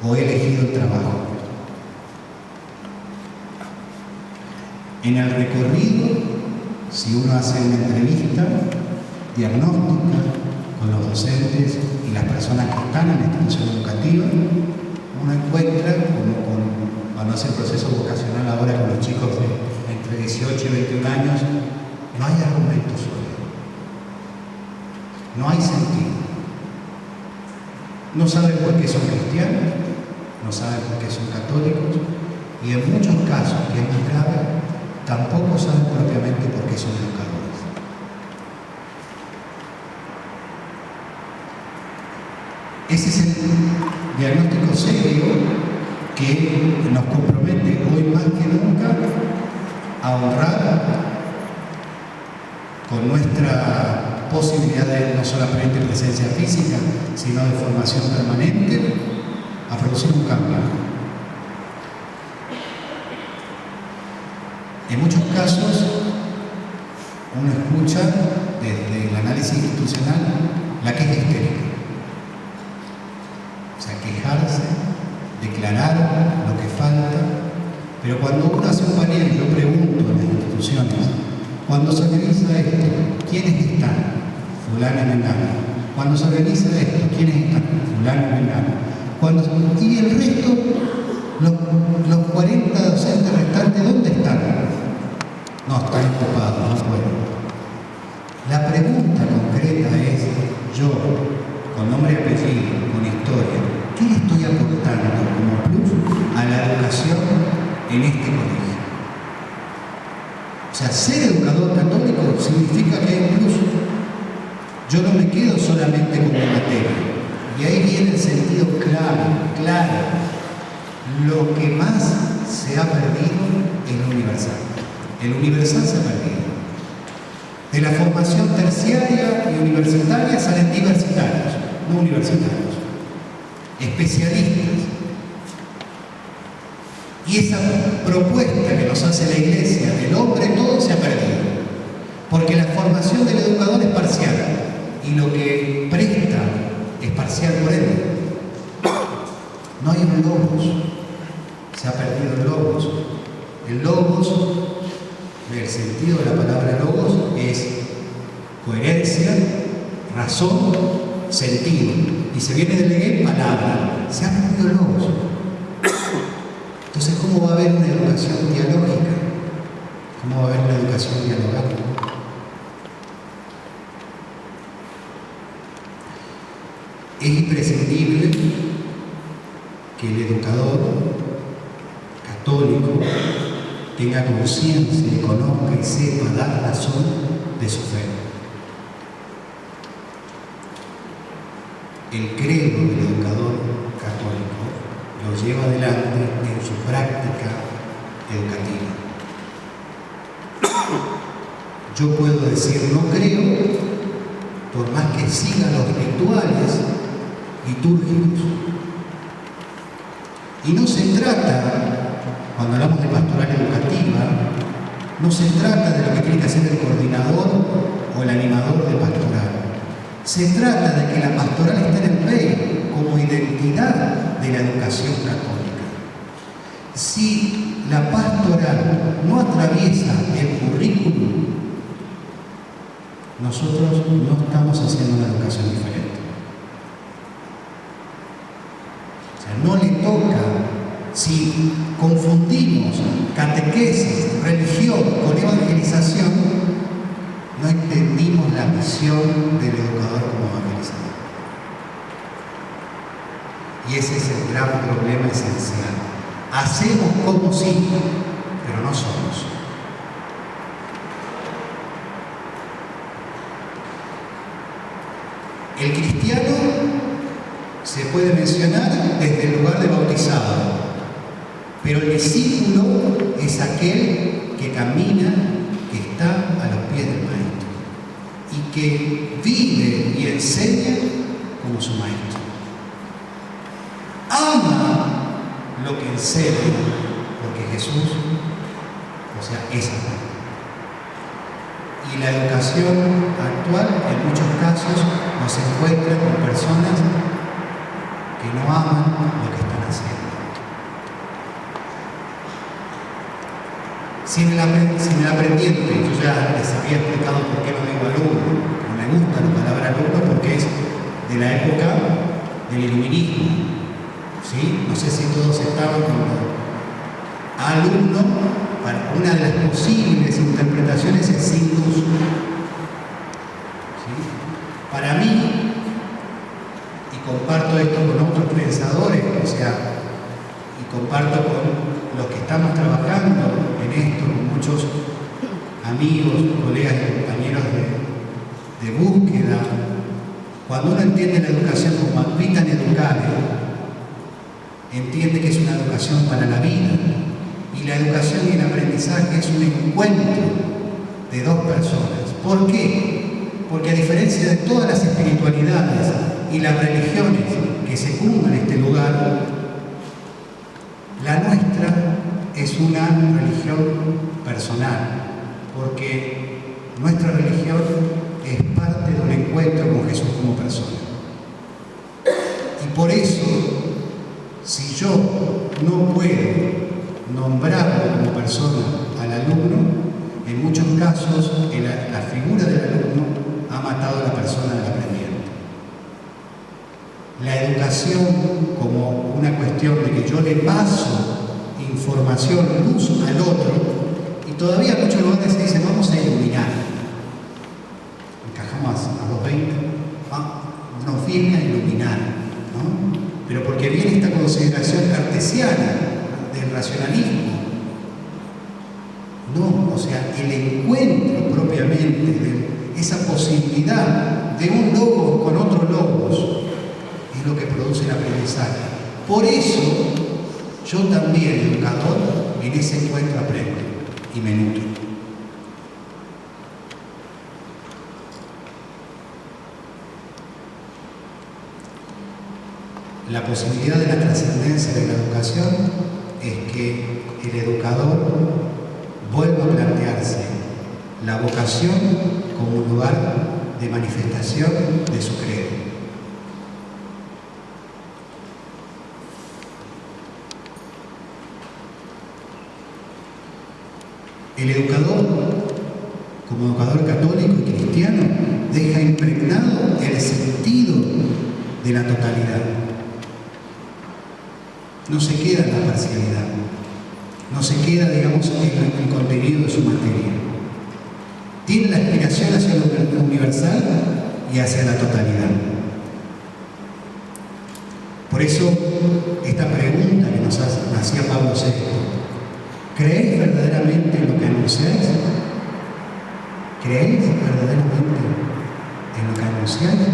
o he elegido el trabajo. En el recorrido, si uno hace una entrevista diagnóstica con los docentes y las personas que están en la institución educativa, uno encuentra, cuando hace el proceso vocacional ahora con los chicos de entre 18 y 21 años, no hay argumento sólido, no hay sentido. No saben por qué son cristianos, no saben por qué son católicos, y en muchos casos, que es muy grave, tampoco saben propiamente por qué son educadores. Ese es el diagnóstico serio que nos compromete hoy más que nunca a honrar con nuestra posibilidad de no solamente presencia física, sino de formación permanente, a producir un cambio. En muchos casos, uno escucha desde el análisis institucional la queja histérica. O sea, quejarse, declarar lo que falta, pero cuando uno hace un panel, yo pregunto en las instituciones, cuando se organiza esto, ¿quiénes están? Fulano y Mengano. Cuando se organiza esto, ¿quiénes están? Fulano y Mengano. Y el resto, los 40 docentes restantes, ¿dónde están? No, están ocupados, no pueden. La pregunta concreta es, yo, con nombre y apellido, con historia, ¿qué le estoy aportando como plus a la educación en este colegio? O sea, ser educador católico significa que hay un plus. Yo no me quedo solamente con mi materia. Y ahí viene el sentido claro. Lo que más se ha perdido es lo universal. El universal se ha perdido. De la formación terciaria y universitaria salen diversitarios, no universitarios, especialistas. Y esa propuesta que nos hace la Iglesia del hombre todo se ha perdido. Porque la formación del educador es parcial y lo que presta es parcial por él. No hay un logos. Se ha perdido el logos. El logos, el sentido de la palabra logos es coherencia, razón, sentido. Y se viene del Hegel, palabra. Se ha perdido el logos. Entonces, ¿cómo va a haber una educación dialógica? ¿Cómo va a haber una educación dialogante? Es imprescindible que el educador católico tenga conciencia y conozca y sepa dar razón de su fe. El credo del educador católico lo lleva adelante en su práctica educativa. Yo puedo decir no creo, por más que siga los rituales litúrgicos. Y no se trata, cuando hablamos de pastoral educativa, no se trata de lo que tiene que hacer el coordinador o el animador de pastoral. Se trata de que la pastoral esté en el PEI como identidad de la educación católica. Si la pastoral no atraviesa el currículum, nosotros no estamos haciendo una educación diferente. O sea, no le toca, si confundimos catequesis, religión con evangelización, no entendimos la misión del educador como evangelizador. Y ese es el gran problema esencial. Hacemos como sí, pero no somos. El cristiano se puede mencionar desde el lugar de bautizado, pero el discípulo es aquel que camina, que está a los pies del Maestro y que vive y enseña como su Maestro. Ama lo que enseña, porque Jesús, o sea, es amor. Y la educación actual, en muchos casos, nos encuentra con personas que no aman lo que están haciendo. Si en el aprendiente, yo ya les había explicado por qué no digo alumno, no me gusta la palabra alumno porque es de la época del iluminismo, ¿sí? No sé si todos estaban con alumno, para una de las posibles interpretaciones es sin luz. ¿Sí? Para mí, y comparto esto con otros pensadores, o sea, y comparto con los que estamos trabajando en esto, con muchos amigos, colegas y compañeros de búsqueda, cuando uno entiende la educación como vitam educare, entiende que es una educación para la vida. Y la educación y el aprendizaje es un encuentro de dos personas. ¿Por qué? Porque a diferencia de todas las espiritualidades y las religiones que se fundan en este lugar, la nuestra es una religión personal, porque nuestra religión es parte de un encuentro con Jesús como persona. Y por eso, si yo no puedo nombrarlo como persona al alumno, en muchos casos la figura del alumno ha matado a la persona del aprendiente. La educación como una cuestión de que yo le paso información, luz al otro, y todavía muchos lugares se dicen vamos a iluminar. Encajamos a 220, nos viene a iluminar, ¿no? Pero porque viene esta consideración cartesiana del racionalismo. No, o sea, el encuentro propiamente de esa posibilidad de un logos con otro logos es lo que produce el aprendizaje. Por eso, yo también, educador, en ese encuentro aprendo y me nutro. La posibilidad de la trascendencia de la educación es que el educador vuelva a plantearse la vocación como un lugar de manifestación de su credo. El educador, como educador católico y cristiano, deja impregnado el sentido de la totalidad. No se queda en la parcialidad, no se queda, digamos, en el contenido de su materia. Tiene la aspiración hacia lo universal y hacia la totalidad. Por eso, esta pregunta que nos hacía Pablo VI, ¿creéis verdaderamente en lo que anunciáis? ¿Creéis verdaderamente en lo que anunciáis?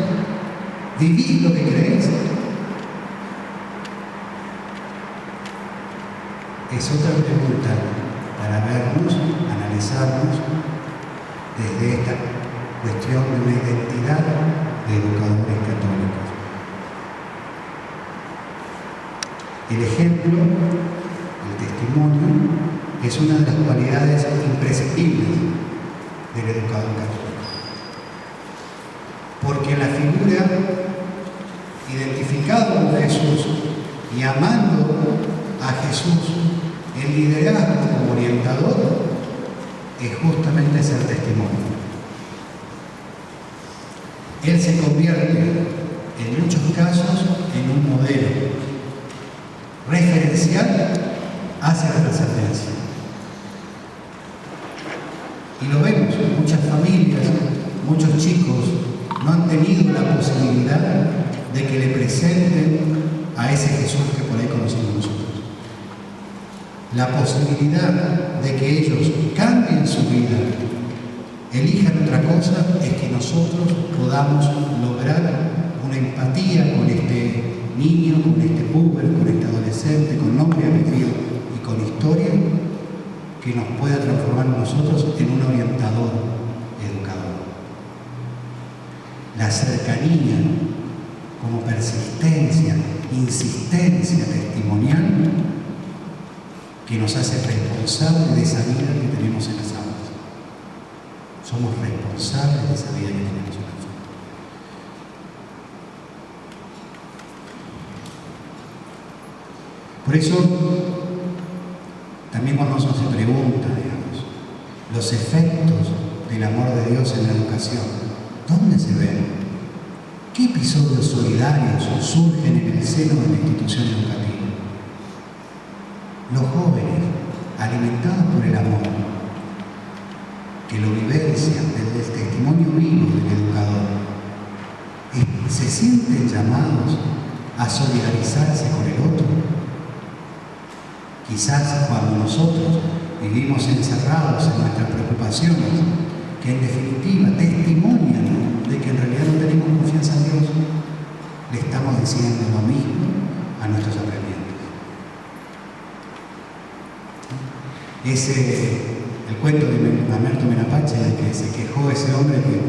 ¿Vivís lo que creéis? Es otra pregunta para vernos, analizarnos desde esta cuestión de una identidad de educadores católicos. El ejemplo, el testimonio, es una de las cualidades imprescindibles del educador católico. Porque la figura identificada con Jesús y amando a Jesús, el liderazgo como orientador es justamente ser testimonio. Él se convierte en muchos casos en un modelo referencial hacia la trascendencia. Y lo vemos, muchas familias, muchos chicos no han tenido la posibilidad de que le presenten a ese Jesús que por ahí conocimos nosotros. La posibilidad de que ellos cambien su vida, elijan otra cosa, es que nosotros podamos lograr una empatía con este niño, con este puber, con este adolescente, con nombre y apellido y con historia, que nos pueda transformar a nosotros en un orientador educador. La cercanía como persistencia, insistencia testimonial que nos hace responsables de esa vida que tenemos en las aulas. Somos responsables de esa vida que tenemos en las aulas. Por eso, también cuando uno se pregunta, digamos, los efectos del amor de Dios en la educación, ¿dónde se ven? ¿Qué episodios solidarios surgen en el seno de la institución educativa? Los jóvenes, alimentados por el amor, que lo vivencian desde el testimonio vivo del educador, se sienten llamados a solidarizarse con el otro. Quizás cuando nosotros vivimos encerrados en nuestras preocupaciones, que en definitiva testimonian de que en realidad no tenemos confianza en Dios, le estamos diciendo lo mismo a nuestros aprendientes. El cuento de Mamerto Menapache, de que se quejó ese hombre que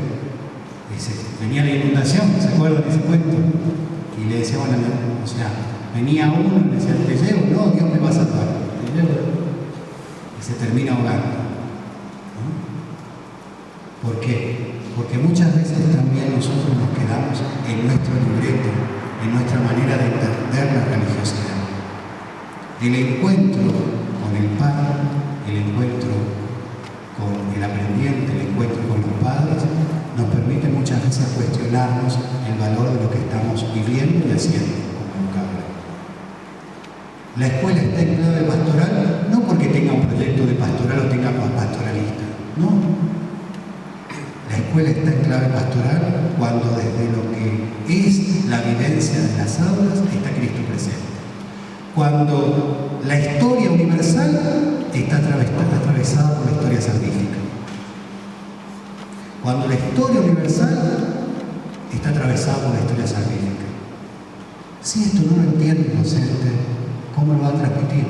venía la inundación, ¿se acuerdan de ese cuento? Y le decía, bueno, o sea, venía uno y le decía, ¿te llevo? No, Dios me va a salvar. ¿Te llevo? Y se termina ahogando. ¿No? ¿Por qué? Porque muchas veces también nosotros nos quedamos en nuestro libreto, en nuestra manera de entender la religiosidad. El encuentro con el Padre, el encuentro con el aprendiente, el encuentro con los padres, nos permite muchas veces cuestionarnos el valor de lo que estamos viviendo y haciendo como educadores. La escuela está en clave pastoral no porque tenga un proyecto de pastoral o tenga pastoralista, no. La escuela está en clave pastoral cuando desde lo que es la vivencia de las aulas está Cristo presente. Cuando la historia universal está atravesada por la historia salvífica. Cuando la historia universal está atravesada por la historia salvífica. Si esto no lo entiende el docente, ¿cómo lo va a transmitir?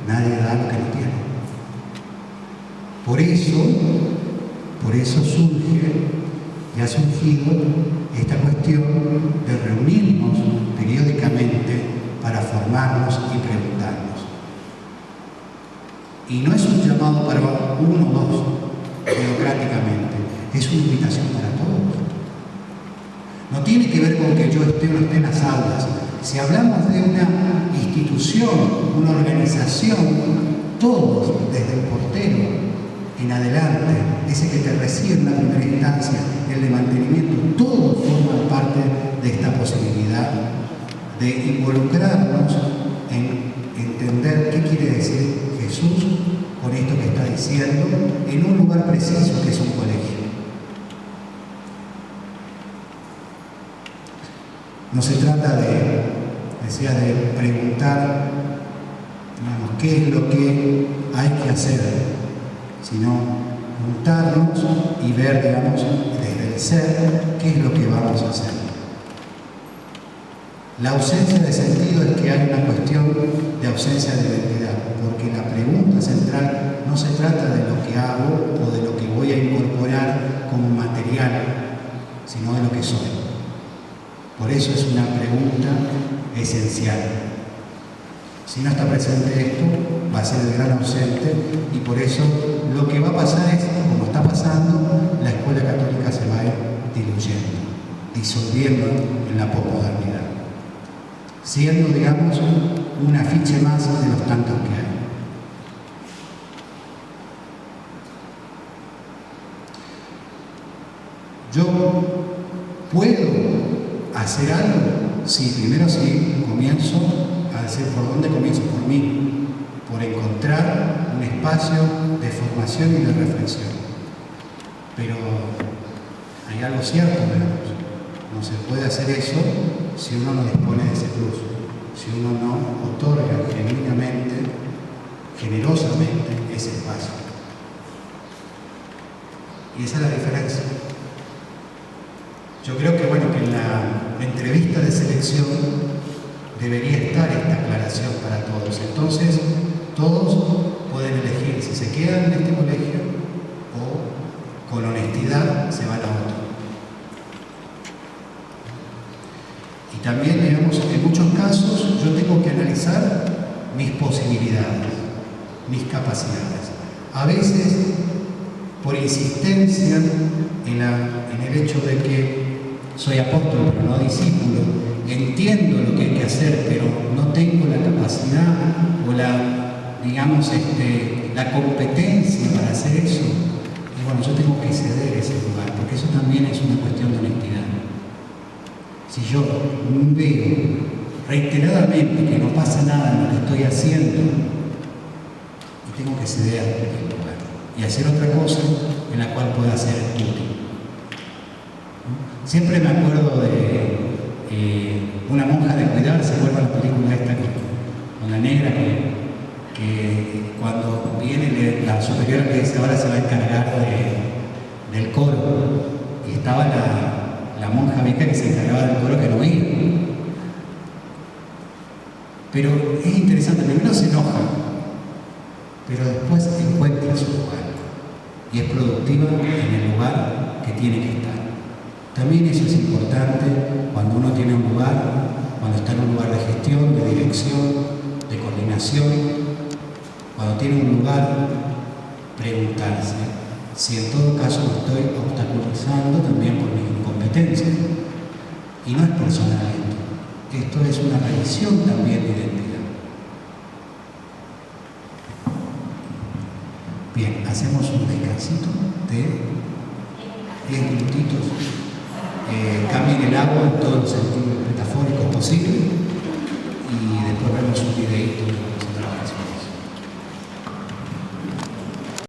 Nadie da lo que no tiene. Por eso surge y ha surgido esta cuestión de reunirnos periódicamente para formarnos y preguntarnos. Y no es un llamado para uno o dos, democráticamente, es una invitación para todos. No tiene que ver con que yo esté o no esté en las aulas. Si hablamos de una institución, una organización, todos, desde el portero en adelante, ese que te recibe en la primera instancia, el de mantenimiento, todos forman parte de esta posibilidad de involucrarnos en entender qué quiere decir Jesús con esto que está diciendo en un lugar preciso que es un colegio. No se trata de preguntar, digamos, qué es lo que hay que hacer, sino juntarnos y ver, digamos, desde el ser, qué es lo que vamos a hacer. La ausencia de sentido es que hay una cuestión de ausencia de identidad, porque la pregunta central no se trata de lo que hago o de lo que voy a incorporar como material, sino de lo que soy. Por eso es una pregunta esencial. Si no está presente esto, va a ser el gran ausente, y por eso lo que va a pasar es, como está pasando, la escuela católica se va a ir diluyendo, disolviendo en la posmodernidad, siendo, digamos, un afiche más de los tantos que hay. ¿Yo puedo hacer algo? Sí, primero sí, comienzo a decir por dónde comienzo, por mí, por encontrar un espacio de formación y de reflexión. Pero hay algo cierto, digamos, no se puede hacer eso si uno no dispone de ese plus, si uno no otorga genuinamente, generosamente ese espacio. Y esa es la diferencia. Yo creo que, bueno, que en la entrevista de selección debería estar esta aclaración para todos. Entonces, todos pueden elegir si se quedan en este colegio o con honestidad se van a otro. Y también, digamos, en muchos casos yo tengo que analizar mis posibilidades, mis capacidades. A veces, por insistencia en el hecho de que soy apóstol pero no discípulo, entiendo lo que hay que hacer, pero no tengo la capacidad o la competencia para hacer eso, Y bueno, yo tengo que ceder ese lugar, porque eso también es una cuestión de honestidad. Si yo veo reiteradamente que no pasa nada en lo que estoy haciendo, y tengo que ceder el lugar y hacer otra cosa en la cual pueda ser útil. Siempre me acuerdo de una monja de cuidar, ¿se acuerdan la película esta con la negra que cuando viene la superiora que dice ahora se va a encargar del coro, y estaba la monja beca que se encargaba del coro que no iba? Pero es interesante, primero se enoja, pero después encuentra su lugar y es productiva en el lugar que tiene que estar. También eso es importante cuando uno tiene un lugar, cuando está en un lugar de gestión, de dirección, de coordinación, cuando tiene un lugar, preguntarse si en todo caso lo estoy obstaculizando también por mis incompetencias. Y no es personal esto es una revisión también de identidad. Bien, hacemos un descansito de 10 minutitos. Cambien el agua en todos los sentidos metafóricos posibles y después vemos un videito.